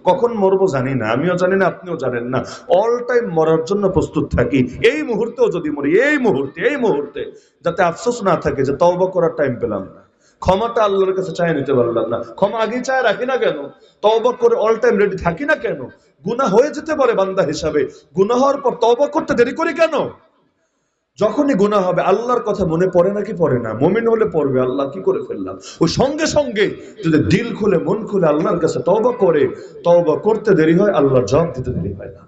কখন মরবো জানি না, আমিও জানি না, আপনিও জানেন না। অল টাইম মরার জন্য প্রস্তুত থাকি। এই মুহূর্তেও যদি মরি, এই মুহূর্তে যাতে আফসোস না থাকে যে তওবা করার টাইম পেলাম না, ক্ষমাটা আল্লাহর কাছে চাই নিতে পারলাম না। ক্ষমা আগেই চায় রাখি না কেন? তওবা করে অল টাইম রেডি থাকি না কেন? গুনাহ হয়ে যেতে পারে বান্দা হিসাবে, গুনাহ হওয়ার পর তওবা করতে দেরি করি কেন? যখনই গুনাহ হবে আল্লাহর কথা মনে পড়ে নাকি পড়ে না? মুমিন হলে পড়বে, আল্লাহ কি করে ফেললাম, ওই সঙ্গে সঙ্গে যদি দিল খুলে মন খুলে আল্লাহর কাছে তওবা করে, তওবা করতে দেরি হয়, আল্লাহর জবাব দিতে দেরি হয় না।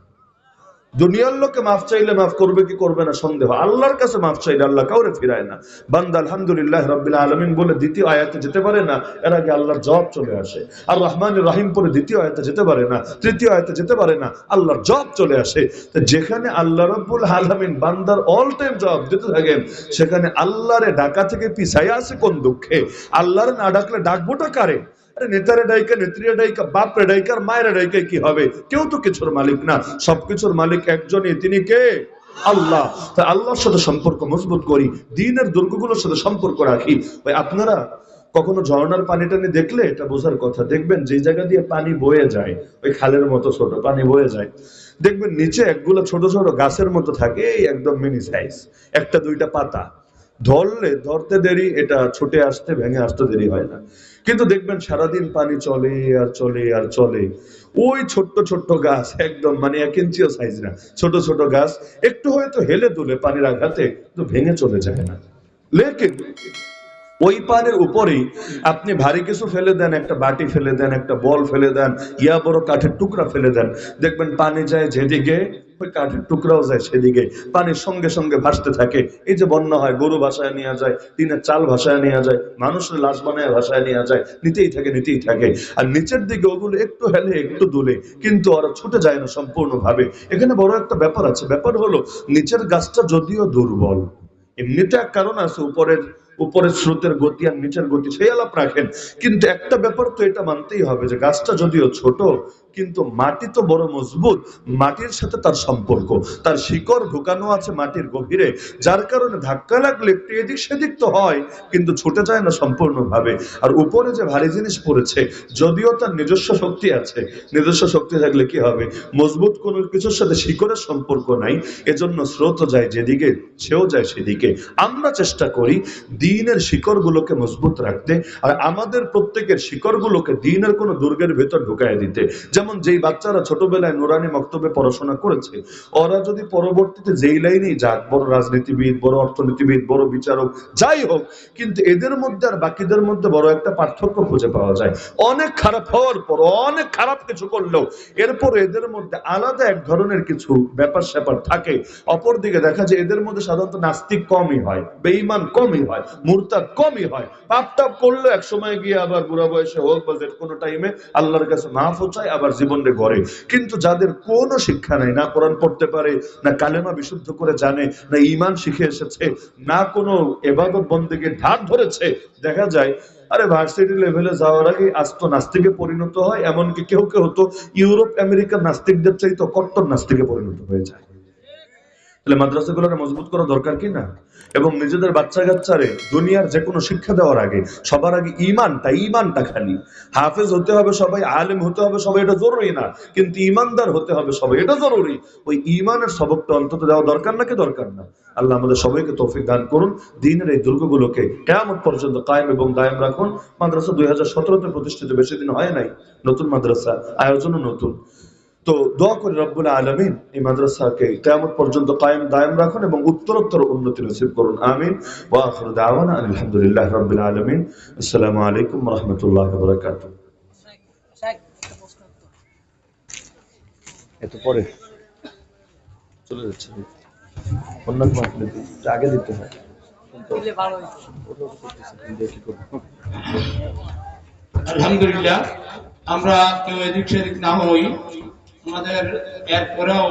দুনিয়ার লোকে মাফ চাইলে মাফ করবে কি করবে না সন্দেহ, আল্লাহর কাছে মাফ চাইলে আল্লাহ কাউরে ফিরায় না। বান্দা আলহামদুলিল্লাহ রাব্বিল আলামিন বলে দ্বিতীয় আয়াতে যেতে পারে না, এর আগে আল্লাহর জবাব চলে আসে। আর রহমানুর রহিম পরে দ্বিতীয় আয়াতে যেতে পারে না, তৃতীয় আয়াতে যেতে পারে না, আল্লাহর জবাব চলে আসে। তো যেখানে আল্লাহ রাব্বুল আলামিন বান্দার অল টাইম জবাব দিতে থাকেন, সেখানে আল্লাহরে ডাকা থেকে পিছাইয়া আছে কোন দুঃখে? আল্লাহরে না ডাকলে ডাকবোটা কারে? আরে নেতারে ডাইকা, নেত্রীরে ডাইকা, বাপরে ডাইকা, আর মায়ের ডাইকা কি হবে? কেউ তো কিছুর মালিক না, সবকিছুর মালিক একজনই, তিনি কে? আল্লাহ। তাই আল্লাহর সাথে সম্পর্ক মজবুত করি, দ্বীনের দুর্গগুলোর সাথে সম্পর্ক রাখি। ভাই আপনারা কখনো ঝর্ণার পানি টানি দেখলে এটা বোঝার কথা, দেখবেন যে জায়গা দিয়ে পানি বয়ে যায়, ওই খালের মতো ছোট পানি বয়ে যায়, দেখবেন নিচে একগুলো ছোট ছোট গাছের মতো থাকে, এই একদম মিনি সাইজ, একটা দুইটা পাতা, ধরতে দেরি, এটা ছুটে আসতে ভেঙে আসতে দেরি হয় না। কিন্তু দেখবেন সারাদিন পানি চলে আর চলে আর চলে, ওই ছোট্ট ছোট্ট গাছ, একদম মানে 1 ইঞ্চিও সাইজ না, ছোট ছোট গাছ একটু হয়তো হেলে দুলে পানির আঘাতে তো ভেঙে চলে যায় না। লেকিন ওই পানির উপরেই আপনি ভারী কিছু ফেলে দেন, একটা বাটি ফেলে দেন, একটা বল ফেলে দেন, ইয়া বড় কাঠের টুকরা ফেলে দেন, দেখবেন পানি যায় যেদিকে, ওই কাঠের টুকরাও যায় সেদিকে, পানির সঙ্গে সঙ্গে ভাসতে থাকে। এই যে বন্যা হয়, গরু ভাসায় নিয়ে যায়, টিনের চাল ভাসায় নিয়ে যায়, মানুষের লাশ বানায় ভাসায় নিয়ে যায়, নিতেই থাকে নিতেই থাকে। আর নিচের দিকে ওগুলো একটু হেলে একটু দুলে, কিন্তু ওরা ছুটে যায় না সম্পূর্ণভাবে। এখানে বড় একটা ব্যাপার আছে, ব্যাপার হলো নিচের গাছটা যদিও দুর্বল, এমনিতে এক কারণ আছে, উপরের স্রোতের গতি আর নিচের গতি সেই আলাপ রাখেন, কিন্তু একটা ব্যাপার তো এটা মানতেই হবে যে গাছটা যদিও ছোট, কিন্তু মাটি তো বড় মজবুত, মাটির সাথে তার সম্পর্ক, তার শিকড় ঢুকানো আছে মাটির গভীরে, যার কারণে ধাক্কা লাগলে একটু এদিক সেদিক তো হয়, কিন্তু ছুটে যায় না সম্পূর্ণভাবে। আর উপরে যে ভারী জিনিস পড়েছে, যদিও তার নিজস্ব শক্তি আছে, নিজস্ব শক্তি থাকলে কি হবে, মজবুত কোনো কিছুর সাথে শিকড়ের সম্পর্ক নাই, এজন্য স্রোত যায় যেদিকে, সেও যায় সেদিকে। আমরা চেষ্টা করি দ্বীনের শিকড়গুলোকে মজবুত রাখতে, আর আমাদের প্রত্যেকের শিকড়গুলোকে দ্বীনের কোনো দুর্গের ভেতর ঢুকায় দিতে। যেমন যেই বাচ্চারা ছোটবেলায় নুরানি মক্তবে পড়াশোনা করেছে, ওরা যদি পরবর্তীতে যেই লাইনেই যাক, বড় রাজনীতিবিদ, বড় অর্থনীতিবিদ, বড় বিচারক, যাই হোক, কিন্তু এদের মধ্যে আর বাকিদের মধ্যে বড় একটা পার্থক্য খুঁজে পাওয়া যায়। অনেক খারাপ হওয়ার পর, অনেক খারাপ কিছু করলেও এরপর এদের মধ্যে আলাদা এক ধরনের কিছু ব্যাপার স্যাপার থাকে। অপরদিকে দেখা যায় এদের মধ্যে সাধারণত নাস্তিক কমই হয়, বেঈমান কমই হয়, মুরতাদ কমই হয়। পাপ টাপ করলে এক সময় গিয়ে আবার বুড়া বয়সে হোক বা যে কোনো টাইমে আল্লাহর কাছে মাফও চায়, আবার জীবনে গড়ে। কিন্তু যাদের কোনো শিক্ষা নাই, না কোরআন পড়তে পারে, না কালেমা বিশুদ্ধ করে জানে, না ঈমান শিখে এসেছে, না কোনো ইবাদত বন্দেগীর ধার ধরেছে, দেখা যায় আরে ভার্সিটি লেভেলে যাওয়ার আগে আস্ত নাস্তিকে পরিণত হয়। এমনকি কেউ কেউ তো ইউরোপ আমেরিকার নাস্তিকদের চাইতে কট্টর নাস্তিকে পরিণত হয়ে যায়। তাহলে মাদ্রাসাগুলোকে মজবুত করা দরকার কি না? এবং নিজেদের বাচ্চা কাচ্চারে দুনিয়ার যে কোনো শিক্ষা দেওয়ার আগে সবার আগে ইমানটা খালি, হাফেজ হতে হবে সবাই, আলেম হতে হবে সবাই, এটা জরুরি না, কিন্তু ইমানদার হতে হবে সবাই, এটা জরুরি। ওই ইমানের সবকটা অন্তত দেওয়া দরকার নাকি দরকার না? আল্লাহ আমাদের সবাইকে তৌফিক দান করুন, দ্বীনের এই দুর্গগুলোকে কিয়ামত পর্যন্ত কায়েম এবং দায়েম রাখুন। মাদ্রাসা 2017-তে প্রতিষ্ঠিত, বেশি দিন হয় নাই, নতুন মাদ্রাসা, আয়োজনও নতুন। তো দোয়া করি রব্বুল আলামিন এই মাদ্রাসাকে কিয়ামত পর্যন্ত কায়েম দায়েম রাখুন এবং উত্তরোত্তর উন্নতি নসিব করুন, আমিন। ওয়া আখিরু দাওয়ানা আলহামদুলিল্লাহি রাব্বিল আলামিন। আসসালামু আলাইকুম ওয়া রাহমাতুল্লাহি ওয়া বারাকাতুহু। এত পরে চলে যাচ্ছে, অন্যান্য মাহফিলে আগে দিতে হয়, আলহামদুলিল্লাহ, আমরা কেউ এদিক সেদিক না হই, আমাদের এরপরেও